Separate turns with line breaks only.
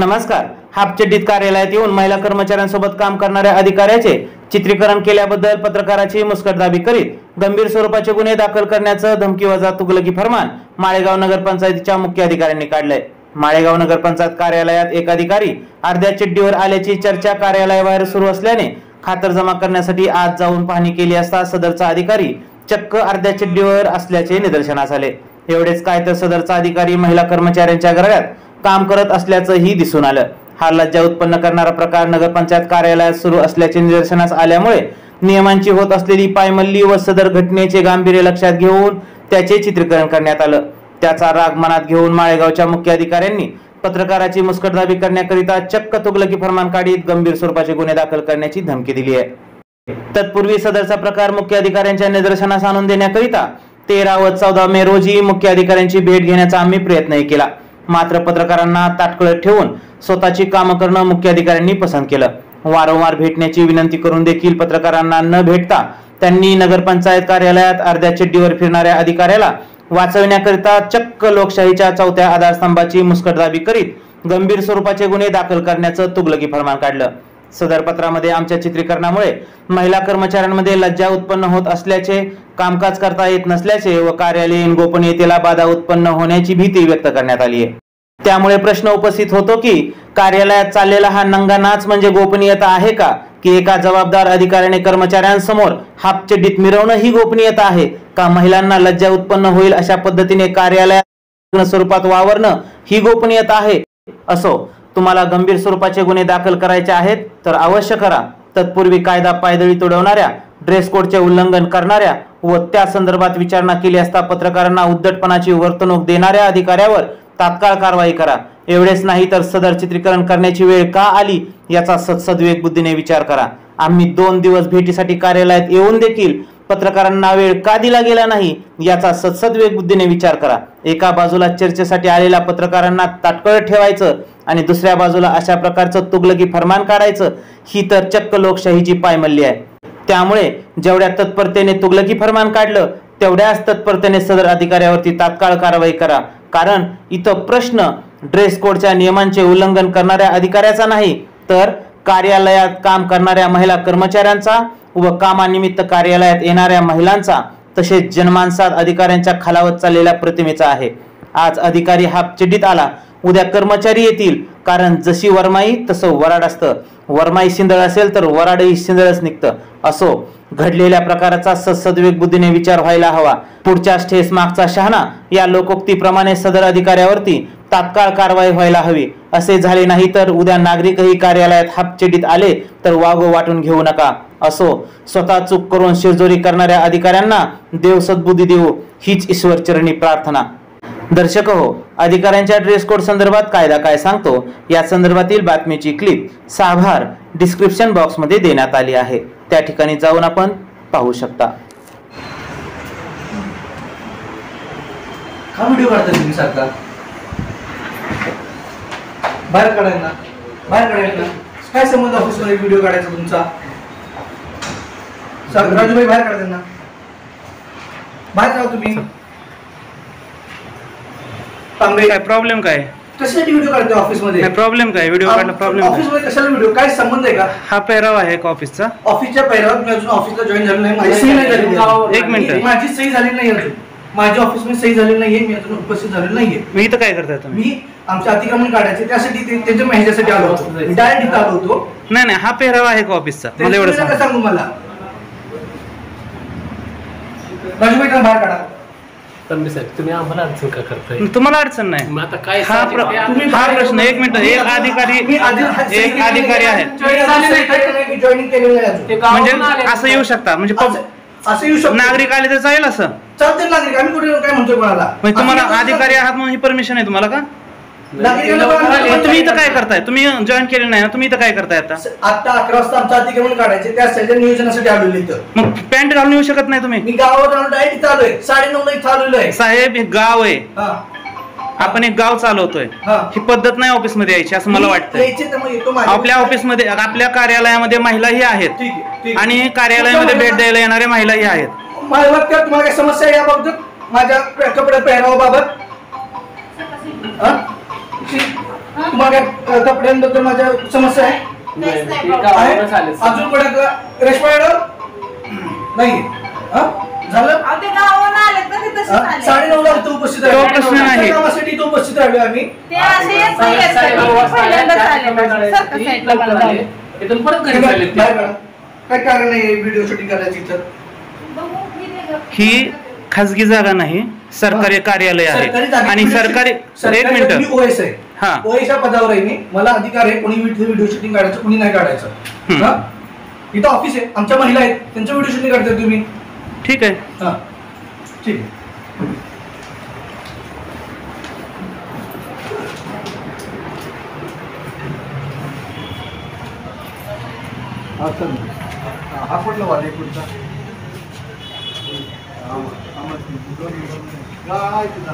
नमस्कार. हापचड्डीत कार्यालयात येऊन महिला कर्मचाऱ्यांसोबत काम करणाऱ्या अधिकाऱ्याचे चित्रीकरण केल्याबद्दल पत्रकाराची मुस्कटदाबी करीत गंभीर स्वरूपाचे गुन्हे दाखल करण्याचं धमकीवजा तुगलकी फरमान माळेगाव नगरपंचायतीच्या मुख्य अधिकाऱ्यांनी काढलंय. माळेगाव नगरपंचायत कार्यालयात एक अधिकारी अर्ध्या चिड्डीवर आल्याची चर्चा कार्यालयाबाहेर सुरू असल्याने खातर जमा करण्यासाठी आज जाऊन पाहणी केली असता सदरचा अधिकारी चक्क अर्ध्या चिड्डीवर असल्याचे निदर्शनास आले. एवढेच काय तर सदरचा अधिकारी महिला कर्मचाऱ्यांच्या घरात काम करत असल्याचंही दिसून आलं. हा लज्जा उत्पन्न करणारा प्रकार नगरपंचायत कार्यालयात सुरू असल्याचे निदर्शनास आल्यामुळे नियमांची होत असलेली पायमल्ली व सदर घटनेचे गांभीर्य लक्षात घेऊन त्याचे चित्रीकरण करण्यात आलं. त्याचा राग मनात घेऊन माळेगावच्या मुख्य अधिकाऱ्यांनी पत्रकाराची मुस्कटदाबी करण्याकरिता चक्क तुगलकी फरमान काढीत गंभीर स्वरूपाचे गुन्हे दाखल करण्याची धमकी दिली आहे. तत्पूर्वी सदरचा प्रकार मुख्य अधिकाऱ्यांच्या निदर्शनास आणून देण्याकरिता 13 व 14 मे रोजी मुख्य अधिकाऱ्यांची भेट घेण्याचा आम्ही प्रयत्नही केला. मात्र पत्रकारांना ताटकळत ठेवून स्वतःची कामं करणं मुख्य अधिकाऱ्यांनी पसंत केलं. वारंवार भेटण्याची विनंती करून देखील पत्रकारांना न भेटता त्यांनी नगरपंचायत कार्यालयात अर्ध्या चिड्डीवर फिरणाऱ्या अधिकाऱ्याला वाचवण्याकरिता चक्क लोकशाहीच्या 4थ्या आधारस्तंभाची मुस्कटदाबी करीत गंभीर स्वरूपाचे गुन्हे दाखल करण्याचं तुगलकी फरमान काढलं. सदर पत्रामध्ये आमच्या चित्रीकरणामुळे महिला कर्मचाऱ्यांमध्ये लज्जा उत्पन्न होत असल्याचे, कामकाज करता येत नसल्याचे व कार्यालयीन गोपनीयतेला बाधा उत्पन्न होण्याची भीती व्यक्त करण्यात आली आहे. त्यामुळे प्रश्न उपस्थित होतो की कार्यालयात चाललेला हा नंगा नाच म्हणजे गोपनीयता आहे का, की एका जबाबदार अधिकाऱ्याने कर्मचाऱ्यांसमोर हापचड्डीत मिरवणं ही गोपनीयता आहे का, महिलांना लज्जा उत्पन्न होईल अशा पद्धतीने कार्यालयात स्वरूपात वावरणं ही गोपनीयता आहे. असो, तुम्हाला गंभीर स्वरूपाचे गुन्हे दाखल करायचे आहेत तर अवश्य करा. तत्पूर्वी कायदा पायदळी तुडवणाऱ्या, ड्रेस कोडचे उल्लंघन करणाऱ्या व त्या संदर्भात विचारणा केली असता पत्रकारांना उद्धटपणाची वर्तणूक देणाऱ्या अधिकाऱ्यावर तात्काळ कारवाई करा. एवढेच नाही तर सदर चित्रीकरण करण्याची वेळ का आली याचा सद्विवेक बुद्धीने विचार करा. आम्ही 2 दिवस भेटीसाठी कार्यालयात येऊन देखील पत्रकारांना वेळ का दिला गेला नाही याचा सद्विवेक बुद्धीने विचार करा. एका बाजूला चर्चेसाठी आलेल्या पत्रकारांना ताटकळत ठेवायचं आणि दुसऱ्या बाजूला अशा प्रकारचं तुगलकी फरमान काढायचं ही तर चक्क लोकशाहीची पायमल्ली आहे. त्यामुळे जेवढ्या तत्परतेने तुगलकी फरमान काढलं तेवढ्याच तत्परतेने सदर अधिकाऱ्यावरती तात्काळ कारवाई करा. कारण इथं प्रश्न ड्रेस कोडच्या नियमांचे उल्लंघन करणाऱ्या अधिकाऱ्याचा नाही तर कार्यालयात काम करणाऱ्या महिला कर्मचाऱ्यांचा व कामानिमित्त कार्यालयात येणाऱ्या महिलांचा, तसेच जनमानसात अधिकाऱ्यांच्या खालावत चाललेल्या प्रतिमेचा आहे. आज अधिकारी हापचड्डीत आला, उद्या कर्मचारी येतील. कारण जशी वरमाई तसं वराड असतं. वरमाई शिंदळ असेल तर वराडही शिंदळच निघतं. असो, घडलेल्या प्रकाराचा सद्विवेक बुद्धीने विचार व्हायला हवा. पुढच्या ठेस मागचा शहाणा या लोकोक्तीप्रमाणे सदर अधिकाऱ्यावरती तात्काळ कारवाई व्हायला हवी. असे झाले नाही तर उद्या नागरिकही कार्यालयात हापचड्डीत आले तर वागो वाटून घेऊ नका. असो, स्वतः चूक करून शिरजोरी करणाऱ्या अधिकाऱ्यांना देव सद्बुद्धी देवो हीच ईश्वरचरणी प्रार्थना. दर्शक हो, अधिकाऱ्यांच्या ड्रेस कोड संदर्भात कायदा काय सांगतो या संदर्भातील बातमीची क्लिप साभार डिस्क्रिप्शन बॉक्स मध्ये देण्यात आली आहे. त्या ठिकाणी जाऊन आपण पाहू शकता.
हा व्हिडिओ काढता तुम्ही सारखा बाहेर काढायला, बाहेर काढायला काय संबंध ऑफिसमध्ये व्हिडिओ काढायचा तुमचा? राजूभाई बाहेर काढा त्यांना, बाहेर जाऊ तुम्ही.
काय प्रॉब्लेम काय?
कशासाठी व्हिडिओ काढते ऑफिसमध्ये?
काय प्रॉब्लेम काय? व्हिडिओ काढला प्रॉब्लेम?
ऑफिसमध्ये कशाला व्हिडिओ? काय संबंध आहे का?
हा पेहराव आहे का ऑफिसचा?
ऑफिसच्या पेहरावात मी अजून ऑफिसला जॉईन झालो नाही. माझी सही नाही झाली.
एक मिनिट,
माझी सही झाली नाही अजून. माझ्या ऑफिसमध्ये सही झाली नाहीये. मी अजून उपस्थित झालेलो नाहीये.
मी इथं काय करताय तुम्ही?
मी आमच्या अतिक्रमण काढायचे त्यासाठी त्यांच्या मेहनतीसाठी आलो होतो. मी डायरेक्ट इथं आलो होतो.
नाही नाही, हा पेहराव आहे का ऑफिसचा? मला एवढं
सांगू. मला राजूभाई बाहेर काढा.
तुम्ही आम्हाला अडचण का करताय?
तुम्हाला अडचण नाही.
आता काय
हा प्रश्न, एक मिनिट, एक अधिकारी आहे
जॉईनिंग केलेलं आहे.
म्हणजे असं येऊ शकता? म्हणजे
असं येऊ शकतो.
नागरिक आले तर चालेल? असं
चालते नागरिक. आम्ही कुठे काय म्हणतोय कोणाला?
म्हणजे तुम्हाला अधिकारी आहात म्हणून ही परमिशन आहे तुम्हाला का? तुम्ही इथं काय करताय? तुम्ही जॉईन केले नाही ना, तुम्ही इथं काय करताय? आता
11 वाजता आमचं अतिक्रमण काढायचे त्या नियोजनासाठी आलेलो इथं.
मग पॅन्ट घालून येऊ शकत नाही तुम्ही?
मी गावावर डायरेक्ट इथं आलोय. 9:30 इथं आलेलो आहे.
साहेब, हे गाव आहे, आपण एक गाव चालवतोय. ही पद्धत नाही ऑफिस मध्ये यायची असं मला वाटतं. आपल्या ऑफिसमध्ये, आपल्या कार्यालयामध्ये महिलाही आहेत आणि कार्यालयामध्ये भेट द्यायला येणाऱ्या महिलाही आहेत.
तुम्हाला काय समस्या आहे याबाबत? माझ्या कपडे पेहरावाबाबत तुम्हाला काय कपड्यांबद्दल माझ्या समस्या आहे? आहे? अजून कोणाला रेशमा मॅडम नाही झालं? 9:30ला इथं उपस्थित
तो प्रश्न नाही.
कामासाठी इथं उपस्थित राहिलो आम्ही.
इथून परत घरी चालले ते.
बाहेर काढा. काय कारण आहे व्हिडिओ शूटिंग करायची इथं?
ही खाजगी जागा नाही, सरकारी कार्यालय
सरकारी
आहे
जागेत
आणि
video
सरकारी
shooting-
एक मिनिट
मी ओएस आहे.
हा.
OS च्या पदावर आहे मी. मला अधिकार आहे कोणी व्हिडिओ शूटिंग काढायचं कोणी नाही काढायचं. हा? इथं ऑफिस आहे, आमच्या महिला आहेत, त्यांचं व्हिडिओ शूटिंग काढताय तुम्ही.
ठीक आहे.
हा ठीक आहे. हा कुठला वाद आहे पुढचा? हा, इथे जा.